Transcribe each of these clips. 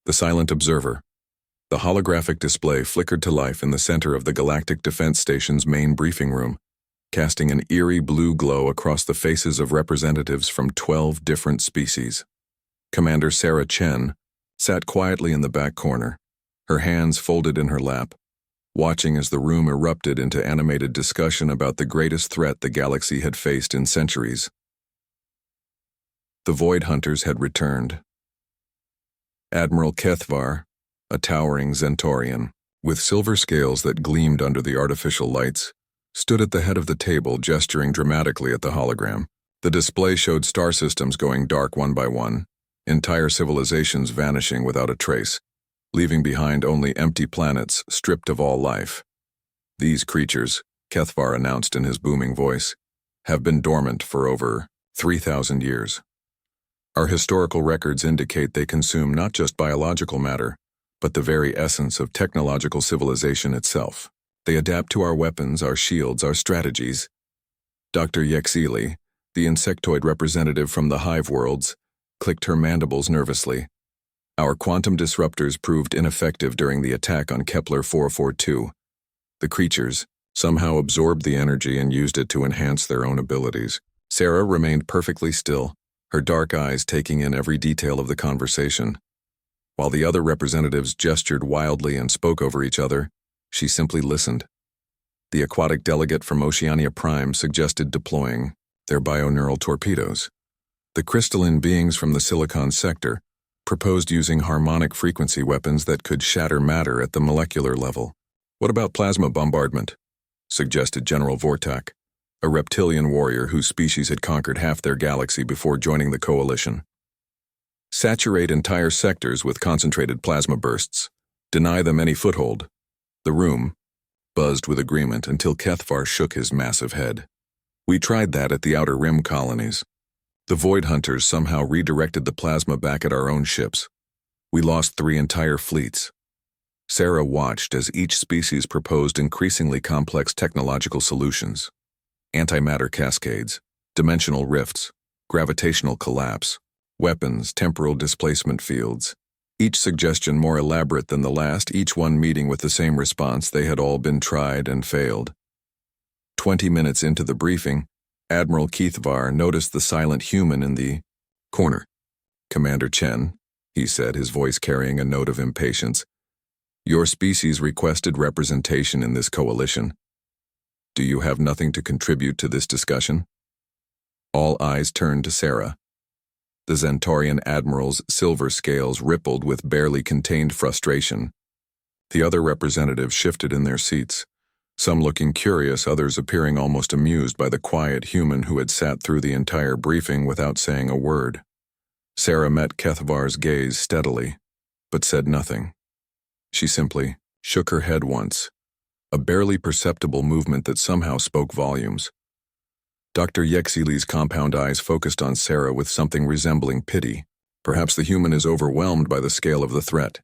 The silent observer. The holographic display flickered to life in the center of the Galactic Defense Station's main briefing room, casting an eerie blue glow across the faces of representatives from 12 different species. Commander Sarah Chen sat quietly in the back corner, her hands folded in her lap, watching as the room erupted into animated discussion about the greatest threat the galaxy had faced in centuries. The Void Hunters had returned. Admiral Kethvar, a towering Zentorian, with silver scales that gleamed under the artificial lights, stood at the head of the table gesturing dramatically at the hologram. The display showed star systems going dark one by one, entire civilizations vanishing without a trace, leaving behind only empty planets stripped of all life. These creatures, Kethvar announced in his booming voice, have been dormant for over 3,000 years. Our historical records indicate they consume not just biological matter, but the very essence of technological civilization itself. They adapt to our weapons, our shields, our strategies. Dr. Yexili, the insectoid representative from the hive worlds, clicked her mandibles nervously. Our quantum disruptors proved ineffective during the attack on Kepler 442. The creatures somehow absorbed the energy and used it to enhance their own abilities. Sarah remained perfectly still, her dark eyes taking in every detail of the conversation. While the other representatives gestured wildly and spoke over each other, she simply listened. The aquatic delegate from Oceania Prime suggested deploying their bioneural torpedoes. The crystalline beings from the Silicon sector proposed using harmonic frequency weapons that could shatter matter at the molecular level. What about plasma bombardment? Suggested General Vortak, a reptilian warrior whose species had conquered half their galaxy before joining the coalition. Saturate entire sectors with concentrated plasma bursts. Deny them any foothold. The room buzzed with agreement until Kethvar shook his massive head. We tried that at the Outer Rim colonies. The Void Hunters somehow redirected the plasma back at our own ships. We lost 3 entire fleets. Sarah watched as each species proposed increasingly complex technological solutions. Antimatter cascades, dimensional rifts, gravitational collapse, weapons, temporal displacement fields. Each suggestion more elaborate than the last, each one meeting with the same response. They had all been tried and failed. 20 minutes into the briefing, Admiral Kethvar noticed the silent human in the corner. Commander Chen, he said, his voice carrying a note of impatience, your species requested representation in this coalition. Do you have nothing to contribute to this discussion? All eyes turned to Sarah. The Zentorian admiral's silver scales rippled with barely contained frustration. The other representatives shifted in their seats, some looking curious, others appearing almost amused by the quiet human who had sat through the entire briefing without saying a word. Sarah met Kethvar's gaze steadily, but said nothing. She simply shook her head once, a barely perceptible movement that somehow spoke volumes. Dr. Yexili's compound eyes focused on Sarah with something resembling pity. Perhaps the human is overwhelmed by the scale of the threat,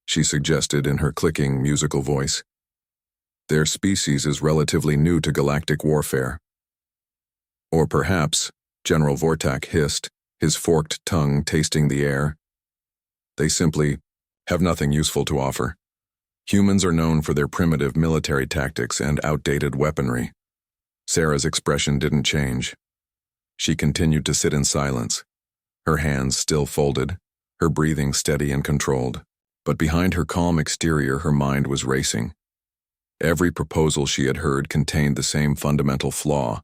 she suggested in her clicking, musical voice. Their species is relatively new to galactic warfare. Or perhaps, General Vortak hissed, his forked tongue tasting the air, they simply have nothing useful to offer. Humans are known for their primitive military tactics and outdated weaponry. Sarah's expression didn't change. She continued to sit in silence, her hands still folded, her breathing steady and controlled. But behind her calm exterior, her mind was racing. Every proposal she had heard contained the same fundamental flaw.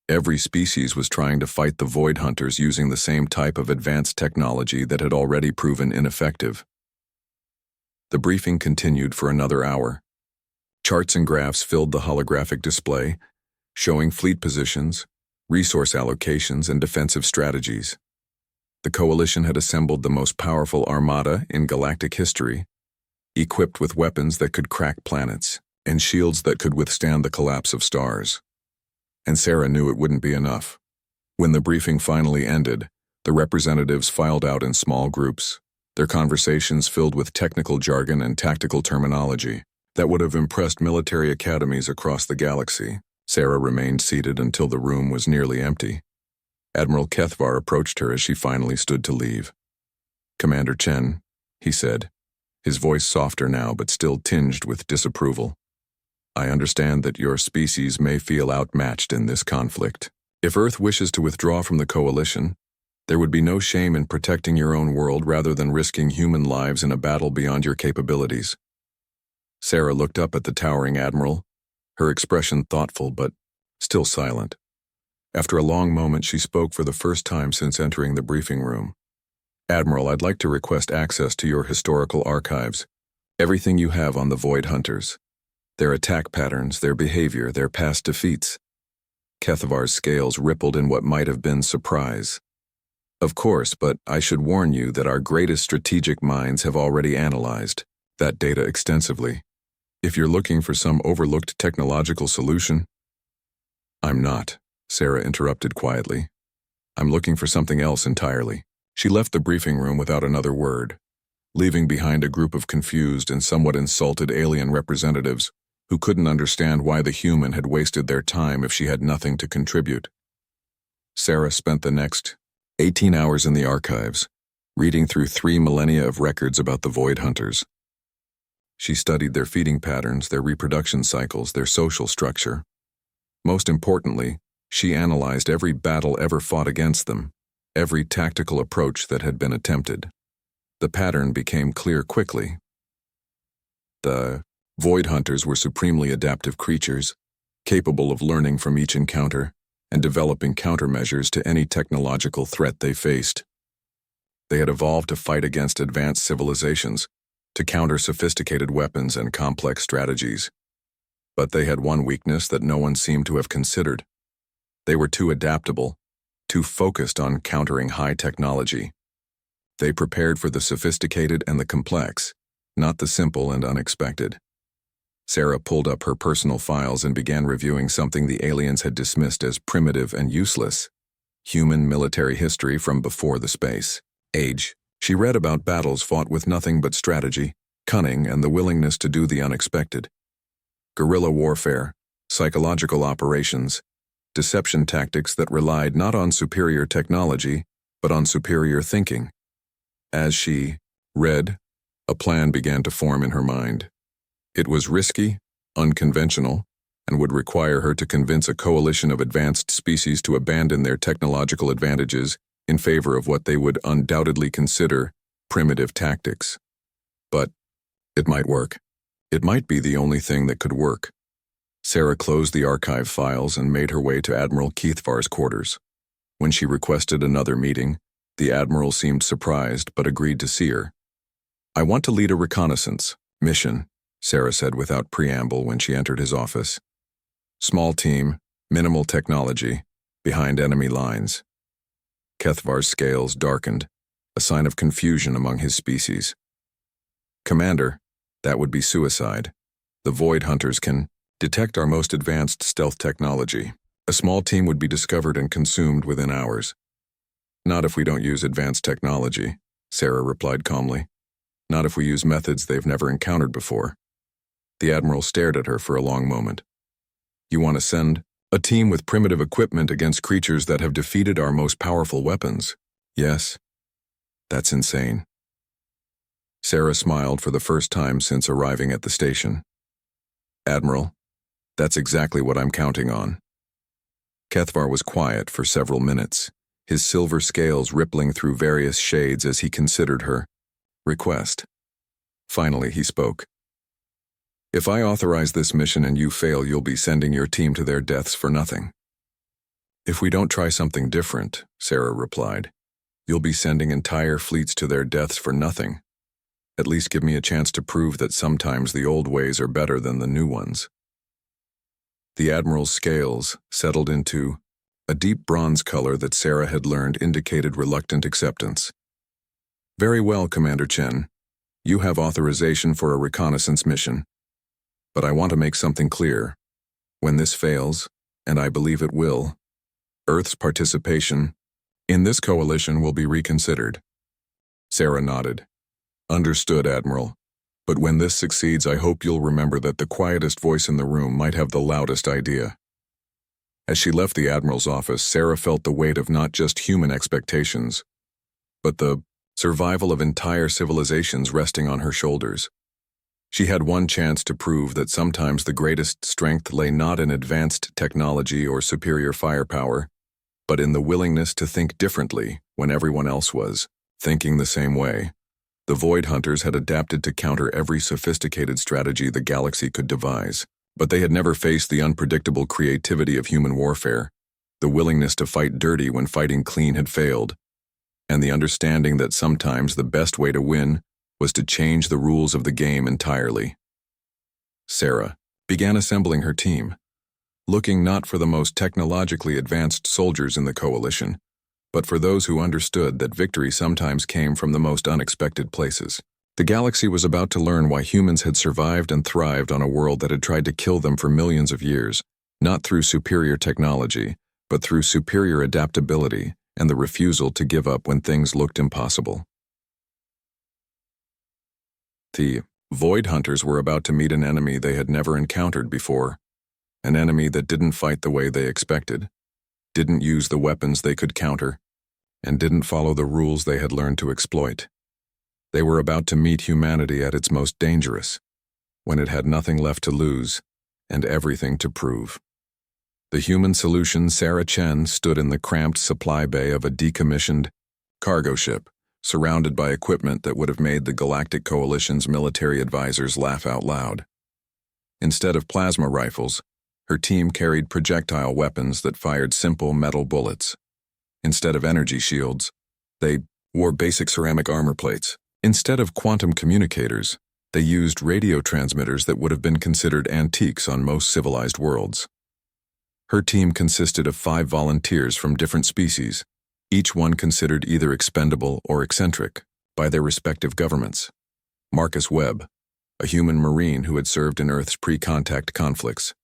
Every species was trying to fight the Void Hunters using the same type of advanced technology that had already proven ineffective. The briefing continued for another hour. Charts and graphs filled the holographic display, showing fleet positions, resource allocations, and defensive strategies. The coalition had assembled the most powerful armada in galactic history, equipped with weapons that could crack planets and shields that could withstand the collapse of stars. And Sarah knew it wouldn't be enough. When the briefing finally ended, the representatives filed out in small groups, their conversations filled with technical jargon and tactical terminology that would have impressed military academies across the galaxy. Sarah remained seated until the room was nearly empty. Admiral Kethvar approached her as she finally stood to leave. Commander Chen, he said, his voice softer now but still tinged with disapproval. I understand that your species may feel outmatched in this conflict. If Earth wishes to withdraw from the coalition, there would be no shame in protecting your own world rather than risking human lives in a battle beyond your capabilities. Sarah looked up at the towering admiral, her expression thoughtful but still silent. After a long moment, she spoke for the first time since entering the briefing room. Admiral, I'd like to request access to your historical archives. Everything you have on the Void Hunters. Their attack patterns, their behavior, their past defeats. Kethavar's scales rippled in what might have been surprise. Of course, but I should warn you that our greatest strategic minds have already analyzed that data extensively. If you're looking for some overlooked technological solution, I'm not, Sarah interrupted quietly. I'm looking for something else entirely. She left the briefing room without another word, leaving behind a group of confused and somewhat insulted alien representatives who couldn't understand why the human had wasted their time if she had nothing to contribute. Sarah spent the next 18 hours in the archives, reading through 3 millennia of records about the Void Hunters. She studied their feeding patterns, their reproduction cycles, their social structure. Most importantly, she analyzed every battle ever fought against them, every tactical approach that had been attempted. The pattern became clear quickly. The Void Hunters were supremely adaptive creatures, capable of learning from each encounter and developing countermeasures to any technological threat they faced. They had evolved to fight against advanced civilizations, to counter sophisticated weapons and complex strategies. But they had one weakness that no one seemed to have considered. They were too adaptable, too focused on countering high technology. They prepared for the sophisticated and the complex, not the simple and unexpected. Sarah pulled up her personal files and began reviewing something the aliens had dismissed as primitive and useless: human military history from before the space age. She read about battles fought with nothing but strategy, cunning, and the willingness to do the unexpected. Guerrilla warfare, psychological operations, deception tactics that relied not on superior technology, but on superior thinking. As she read, a plan began to form in her mind. It was risky, unconventional, and would require her to convince a coalition of advanced species to abandon their technological advantages in favor of what they would undoubtedly consider primitive tactics. But it might work. It might be the only thing that could work. Sarah closed the archive files and made her way to Admiral Kethavar's quarters. When she requested another meeting, the Admiral seemed surprised but agreed to see her. I want to lead a reconnaissance mission, Sarah said without preamble when she entered his office. Small team, minimal technology, behind enemy lines. Kethavar's scales darkened, a sign of confusion among his species. Commander, that would be suicide. The Void Hunters can detect our most advanced stealth technology. A small team would be discovered and consumed within hours. Not if we don't use advanced technology, Sarah replied calmly. Not if we use methods they've never encountered before. The Admiral stared at her for a long moment. You want to send a team with primitive equipment against creatures that have defeated our most powerful weapons? Yes. That's insane. Sarah smiled for the first time since arriving at the station. Admiral, that's exactly what I'm counting on. Kethavar was quiet for several minutes, his silver scales rippling through various shades as he considered her request. Finally, he spoke. If I authorize this mission and you fail, you'll be sending your team to their deaths for nothing. If we don't try something different, Sarah replied, you'll be sending entire fleets to their deaths for nothing. At least give me a chance to prove that sometimes the old ways are better than the new ones. The Admiral's scales settled into a deep bronze color that Sarah had learned indicated reluctant acceptance. Very well, Commander Chen. You have authorization for a reconnaissance mission. But I want to make something clear. When this fails, and I believe it will, Earth's participation in this coalition will be reconsidered. Sarah nodded. Understood, Admiral. But when this succeeds, I hope you'll remember that the quietest voice in the room might have the loudest idea. As she left the Admiral's office, Sarah felt the weight of not just human expectations, but the survival of entire civilizations resting on her shoulders. She had one chance to prove that sometimes the greatest strength lay not in advanced technology or superior firepower, but in the willingness to think differently when everyone else was thinking the same way. The Void Hunters had adapted to counter every sophisticated strategy the galaxy could devise, but they had never faced the unpredictable creativity of human warfare, the willingness to fight dirty when fighting clean had failed, and the understanding that sometimes the best way to win was to change the rules of the game entirely. Sarah began assembling her team, looking not for the most technologically advanced soldiers in the coalition, but for those who understood that victory sometimes came from the most unexpected places. The galaxy was about to learn why humans had survived and thrived on a world that had tried to kill them for millions of years, not through superior technology, but through superior adaptability and the refusal to give up when things looked impossible. The Void Hunters were about to meet an enemy they had never encountered before, an enemy that didn't fight the way they expected, didn't use the weapons they could counter, and didn't follow the rules they had learned to exploit. They were about to meet humanity at its most dangerous, when it had nothing left to lose and everything to prove. The human solution, Sarah Chen, stood in the cramped supply bay of a decommissioned cargo ship, surrounded by equipment that would have made the Galactic Coalition's military advisors laugh out loud. Instead of plasma rifles, her team carried projectile weapons that fired simple metal bullets. Instead of energy shields, they wore basic ceramic armor plates. Instead of quantum communicators, they used radio transmitters that would have been considered antiques on most civilized worlds. Her team consisted of 5 volunteers from different species, each one considered either expendable or eccentric by their respective governments. Marcus Webb, a human marine who had served in Earth's pre-contact conflicts.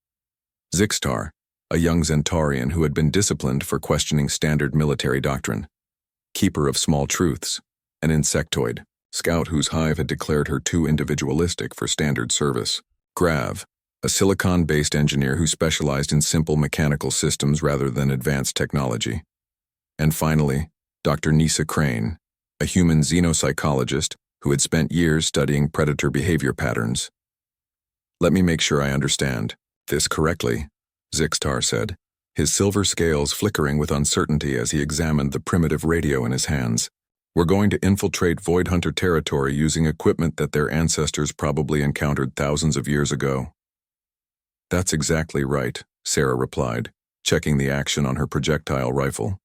Zixtar, a young Zentaurian who had been disciplined for questioning standard military doctrine. Keeper of Small Truths, an insectoid, scout whose hive had declared her too individualistic for standard service. Grav, a silicon-based engineer who specialized in simple mechanical systems rather than advanced technology. And finally, Dr. Nisa Crane, a human xenopsychologist who had spent years studying predator behavior patterns. "Let me make sure I understand this correctly," Zixtar said, his silver scales flickering with uncertainty as he examined the primitive radio in his hands. "We're going to infiltrate Void Hunter territory using equipment that their ancestors probably encountered thousands of years ago." "That's exactly right," Sarah replied, checking the action on her projectile rifle.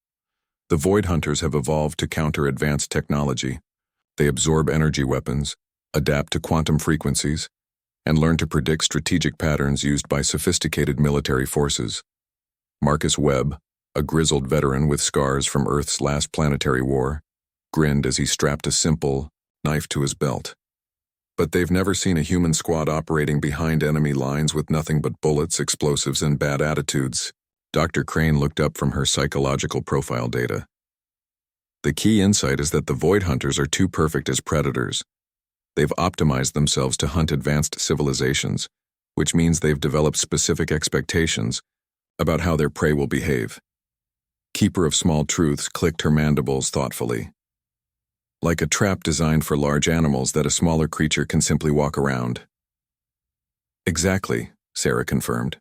"The Void Hunters have evolved to counter advanced technology. They absorb energy weapons, adapt to quantum frequencies, and learn to predict strategic patterns used by sophisticated military forces." Marcus Webb, a grizzled veteran with scars from Earth's last planetary war, grinned as he strapped a simple knife to his belt. "But they've never seen a human squad operating behind enemy lines with nothing but bullets, explosives, and bad attitudes." Dr. Crane looked up from her psychological profile data. "The key insight is that the Void Hunters are too perfect as predators. They've optimized themselves to hunt advanced civilizations, which means they've developed specific expectations about how their prey will behave." Keeper of Small Truths clicked her mandibles thoughtfully. "Like a trap designed for large animals that a smaller creature can simply walk around." "Exactly," Sarah confirmed.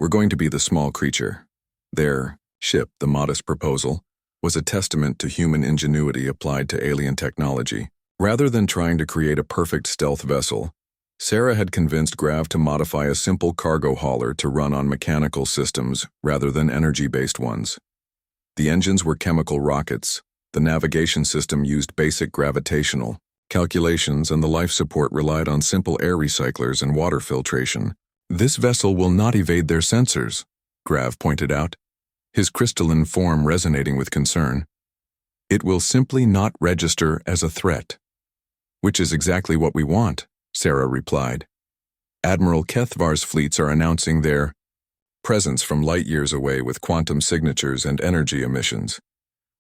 "We're going to be the small creature." Their ship, the modest proposal, was a testament to human ingenuity applied to alien technology. Rather than trying to create a perfect stealth vessel, Sarah had convinced Grav to modify a simple cargo hauler to run on mechanical systems rather than energy-based ones. The engines were chemical rockets, the navigation system used basic gravitational calculations, and the life support relied on simple air recyclers and water filtration. "This vessel will not evade their sensors," Grav pointed out, his crystalline form resonating with concern. "It will simply not register as a threat." "Which is exactly what we want," Sarah replied. "Admiral Kethvar's fleets are announcing their presence from light years away with quantum signatures and energy emissions.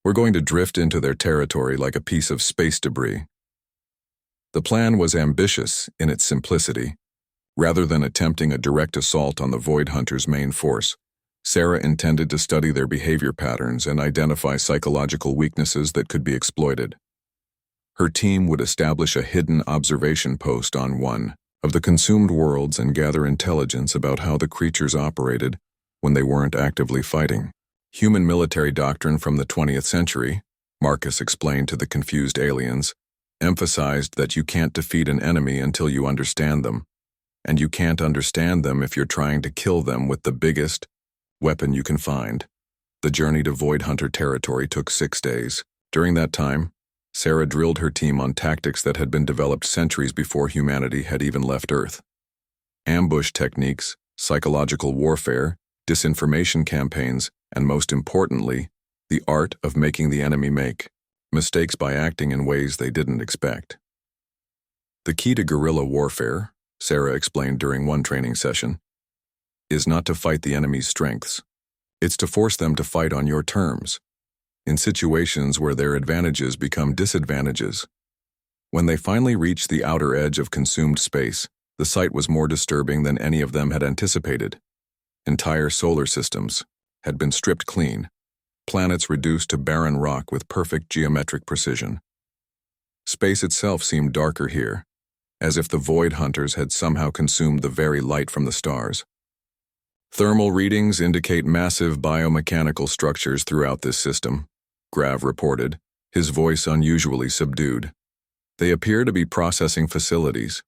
We're going to drift into their territory like a piece of space debris." The plan was ambitious in its simplicity. Rather than attempting a direct assault on the Void Hunters' main force, Sarah intended to study their behavior patterns and identify psychological weaknesses that could be exploited. Her team would establish a hidden observation post on one of the consumed worlds and gather intelligence about how the creatures operated when they weren't actively fighting. Human military doctrine from the 20th century, Marcus explained to the confused aliens, emphasized that you can't defeat an enemy until you understand them, and you can't understand them if you're trying to kill them with the biggest weapon you can find. The journey to Void Hunter territory took 6 days. During that time, Sarah drilled her team on tactics that had been developed centuries before humanity had even left Earth. Ambush techniques, psychological warfare, disinformation campaigns, and most importantly, the art of making the enemy make mistakes by acting in ways they didn't expect. The key to guerrilla warfare, Sarah explained during one training session, is not to fight the enemy's strengths. It's to force them to fight on your terms, in situations where their advantages become disadvantages. When they finally reached the outer edge of consumed space, the sight was more disturbing than any of them had anticipated. Entire solar systems had been stripped clean, planets reduced to barren rock with perfect geometric precision. Space itself seemed darker here, as if the Void Hunters had somehow consumed the very light from the stars. Thermal readings indicate massive biomechanical structures throughout this system, Grav reported, his voice unusually subdued. They appear to be processing facilities.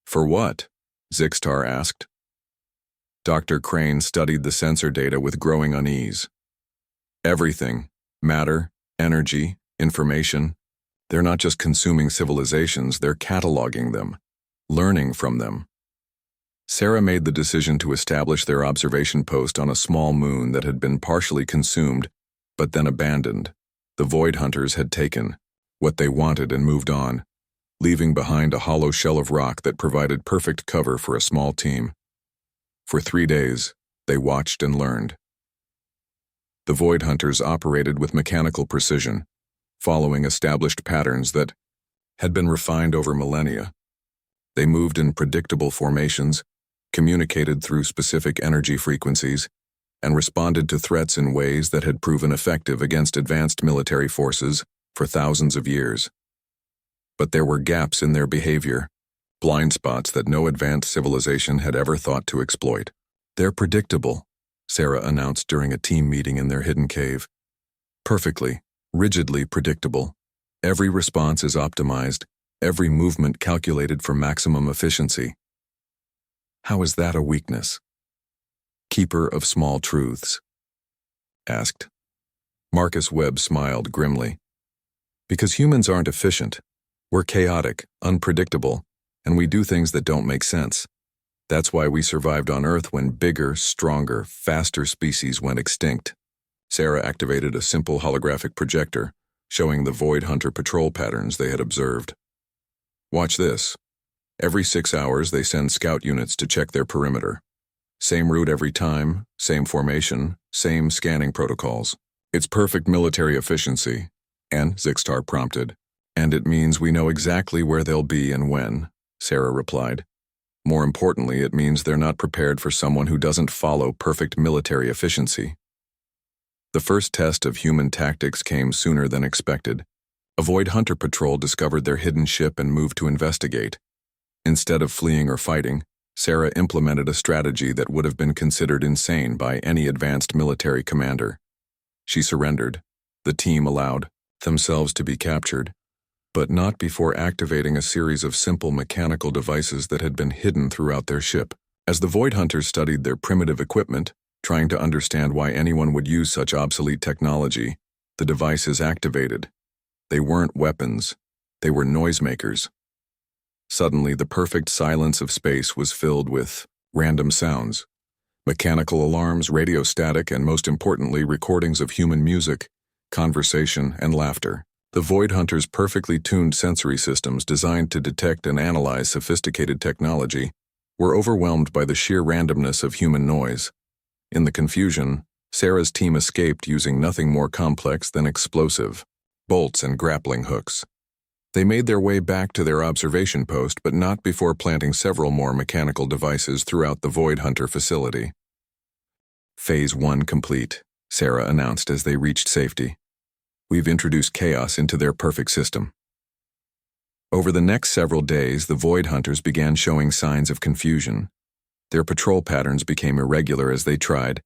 For what? Zixtar asked. Dr. Crane studied the sensor data with growing unease. Everything, matter, energy, information, they're not just consuming civilizations, they're cataloging them, learning from them. Sarah made the decision to establish their observation post on a small moon that had been partially consumed, but then abandoned. The Void Hunters had taken what they wanted and moved on, leaving behind a hollow shell of rock that provided perfect cover for a small team. For 3 days, they watched and learned. The Void Hunters operated with mechanical precision, following established patterns that had been refined over millennia. They moved in predictable formations, communicated through specific energy frequencies, and responded to threats in ways that had proven effective against advanced military forces for thousands of years. But there were gaps in their behavior, blind spots that no advanced civilization had ever thought to exploit. They're predictable, Sarah announced during a team meeting in their hidden cave. Perfectly, rigidly predictable. Every response is optimized, every movement calculated for maximum efficiency. How is that a weakness? Keeper of small truths, asked. Marcus Webb smiled grimly. Because humans aren't efficient. We're chaotic, unpredictable, and we do things that don't make sense. That's why we survived on Earth when bigger, stronger, faster species went extinct. Sarah activated a simple holographic projector, showing the Void Hunter patrol patterns they had observed. Watch this. Every 6 hours they send scout units to check their perimeter. Same route every time, same formation, same scanning protocols. It's perfect military efficiency, and Zixtar prompted. And it means we know exactly where they'll be and when, Sarah replied. More importantly, it means they're not prepared for someone who doesn't follow perfect military efficiency. The first test of human tactics came sooner than expected. A Void Hunter patrol discovered their hidden ship and moved to investigate. Instead of fleeing or fighting, Sarah implemented a strategy that would have been considered insane by any advanced military commander. She surrendered. The team allowed themselves to be captured, but not before activating a series of simple mechanical devices that had been hidden throughout their ship. As the Void Hunters studied their primitive equipment, trying to understand why anyone would use such obsolete technology, the devices activated. They weren't weapons, they were noisemakers. Suddenly, the perfect silence of space was filled with random sounds, mechanical alarms, radio static, and most importantly, recordings of human music, conversation, and laughter. The Void Hunters' perfectly tuned sensory systems designed to detect and analyze sophisticated technology were overwhelmed by the sheer randomness of human noise. In the confusion, Sarah's team escaped using nothing more complex than explosive bolts and grappling hooks. They made their way back to their observation post, but not before planting several more mechanical devices throughout the Void Hunter facility. Phase 1 complete, Sarah announced as they reached safety. We've introduced chaos into their perfect system. Over the next several days, the Void Hunters began showing signs of confusion. Their patrol patterns became irregular as they tried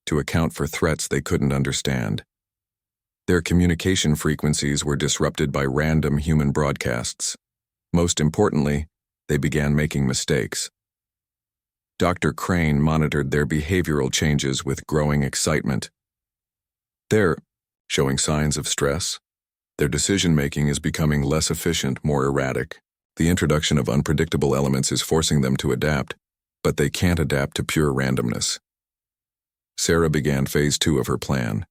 to account for threats they couldn't understand. Their communication frequencies were disrupted by random human broadcasts. Most importantly, they began making mistakes. Dr. Crane monitored their behavioral changes with growing excitement. They're showing signs of stress. Their decision-making is becoming less efficient, more erratic. The introduction of unpredictable elements is forcing them to adapt, but they can't adapt to pure randomness. Sarah began phase 2 of her plan.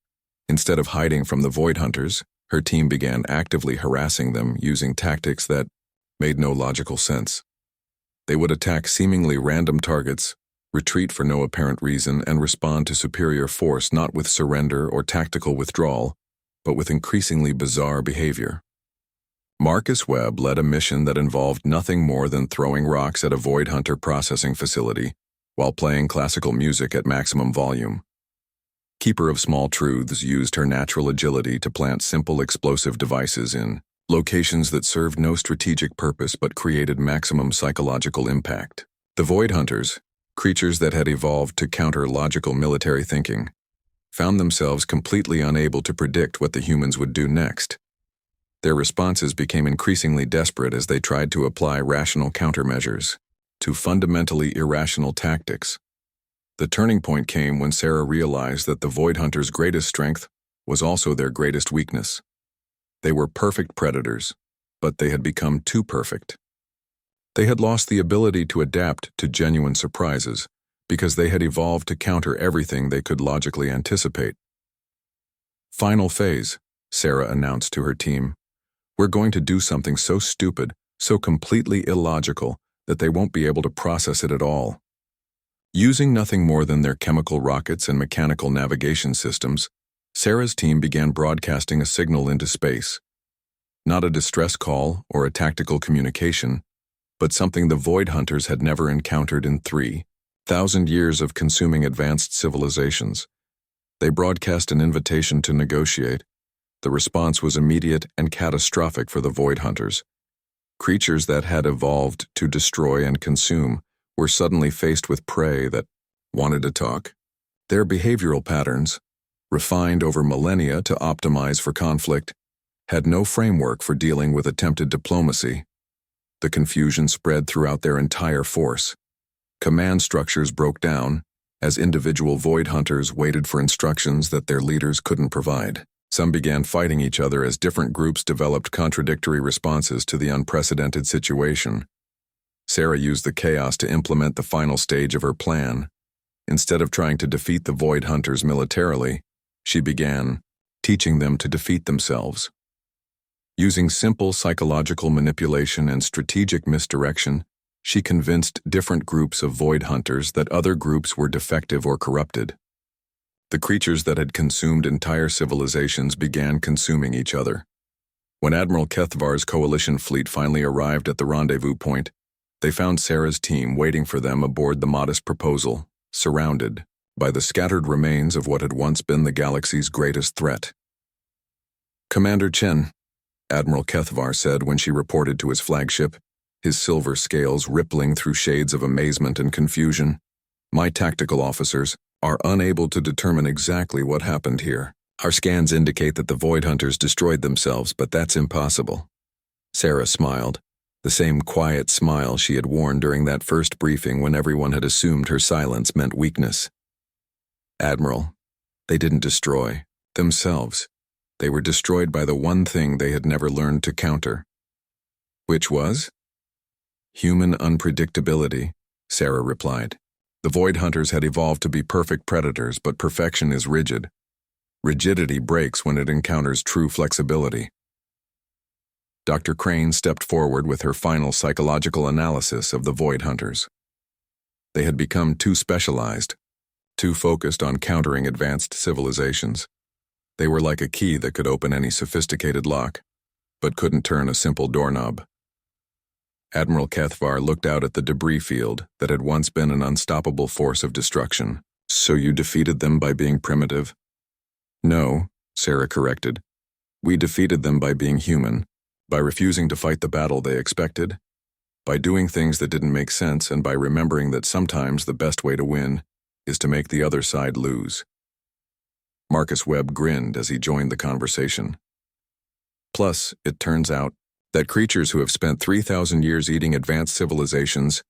Instead of hiding from the Void Hunters, her team began actively harassing them using tactics that made no logical sense. They would attack seemingly random targets, retreat for no apparent reason, and respond to superior force not with surrender or tactical withdrawal, but with increasingly bizarre behavior. Marcus Webb led a mission that involved nothing more than throwing rocks at a Void Hunter processing facility while playing classical music at maximum volume. Keeper of Small Truths used her natural agility to plant simple explosive devices in locations that served no strategic purpose but created maximum psychological impact. The Void Hunters, creatures that had evolved to counter logical military thinking, found themselves completely unable to predict what the humans would do next. Their responses became increasingly desperate as they tried to apply rational countermeasures to fundamentally irrational tactics. The turning point came when Sarah realized that the Void Hunters' greatest strength was also their greatest weakness. They were perfect predators, but they had become too perfect. They had lost the ability to adapt to genuine surprises because they had evolved to counter everything they could logically anticipate. Final phase, Sarah announced to her team. We're going to do something so stupid, so completely illogical, that they won't be able to process it at all. Using nothing more than their chemical rockets and mechanical navigation systems, Sarah's team began broadcasting a signal into space. Not a distress call or a tactical communication, but something the Void Hunters had never encountered in 3,000 years of consuming advanced civilizations. They broadcast an invitation to negotiate. The response was immediate and catastrophic for the Void Hunters. Creatures that had evolved to destroy and consume were suddenly faced with prey that wanted to talk. Their behavioral patterns, refined over millennia to optimize for conflict, had no framework for dealing with attempted diplomacy. The confusion spread throughout their entire force. Command structures broke down as individual Void Hunters waited for instructions that their leaders couldn't provide. Some began fighting each other as different groups developed contradictory responses to the unprecedented situation. Sarah used the chaos to implement the final stage of her plan. Instead of trying to defeat the Void Hunters militarily, she began teaching them to defeat themselves. Using simple psychological manipulation and strategic misdirection, she convinced different groups of Void Hunters that other groups were defective or corrupted. The creatures that had consumed entire civilizations began consuming each other. When Admiral Kethvar's coalition fleet finally arrived at the rendezvous point, they found Sarah's team waiting for them aboard the modest proposal, surrounded by the scattered remains of what had once been the galaxy's greatest threat. "Commander Chen," Admiral Kethvar said when she reported to his flagship, his silver scales rippling through shades of amazement and confusion, "My tactical officers are unable to determine exactly what happened here. Our scans indicate that the Void Hunters destroyed themselves, but that's impossible." Sarah smiled, the same quiet smile she had worn during that first briefing when everyone had assumed her silence meant weakness. "Admiral, they didn't destroy themselves. They were destroyed by the one thing they had never learned to counter." "Which was?" "Human unpredictability," Sarah replied. "The Void Hunters had evolved to be perfect predators, but perfection is rigid. Rigidity breaks when it encounters true flexibility." Dr. Crane stepped forward with her final psychological analysis of the Void Hunters. They had become too specialized, too focused on countering advanced civilizations. They were like a key that could open any sophisticated lock, but couldn't turn a simple doorknob. Admiral Kethvar looked out at the debris field that had once been an unstoppable force of destruction. "So you defeated them by being primitive?" "No," Sarah corrected. "We defeated them by being human. By refusing to fight the battle they expected, by doing things that didn't make sense, and by remembering that sometimes the best way to win is to make the other side lose. Marcus Webb grinned as he joined the conversation. Plus, it turns out that creatures who have spent 3,000 years eating advanced civilizations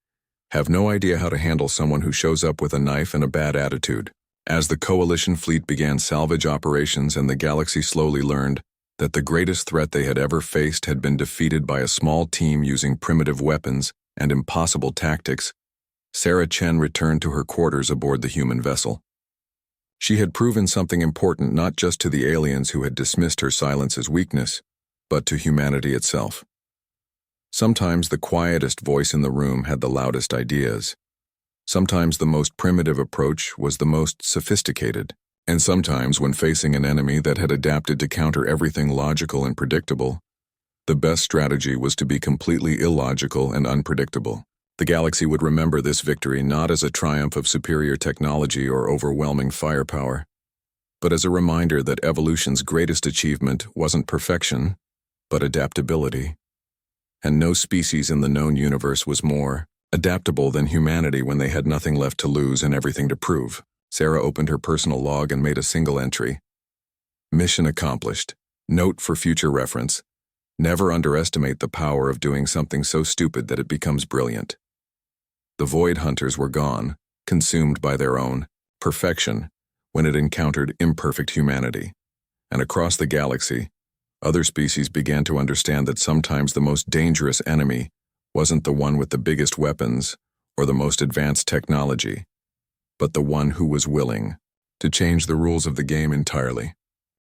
have no idea how to handle someone who shows up with a knife and a bad attitude. As the Coalition fleet began salvage operations and the galaxy slowly learned that the greatest threat they had ever faced had been defeated by a small team using primitive weapons and impossible tactics, Sarah Chen returned to her quarters aboard the human vessel. She had proven something important not just to the aliens who had dismissed her silence as weakness, but to humanity itself. Sometimes the quietest voice in the room had the loudest ideas. Sometimes the most primitive approach was the most sophisticated. And sometimes, when facing an enemy that had adapted to counter everything logical and predictable, the best strategy was to be completely illogical and unpredictable. The galaxy would remember this victory not as a triumph of superior technology or overwhelming firepower, but as a reminder that evolution's greatest achievement wasn't perfection, but adaptability. And no species in the known universe was more adaptable than humanity when they had nothing left to lose and everything to prove. Sarah opened her personal log and made a single entry. Mission accomplished. Note for future reference: never underestimate the power of doing something so stupid that it becomes brilliant. The Void Hunters were gone, consumed by their own perfection, when it encountered imperfect humanity. And across the galaxy, other species began to understand that sometimes the most dangerous enemy wasn't the one with the biggest weapons or the most advanced technology, but the one who was willing to change the rules of the game entirely.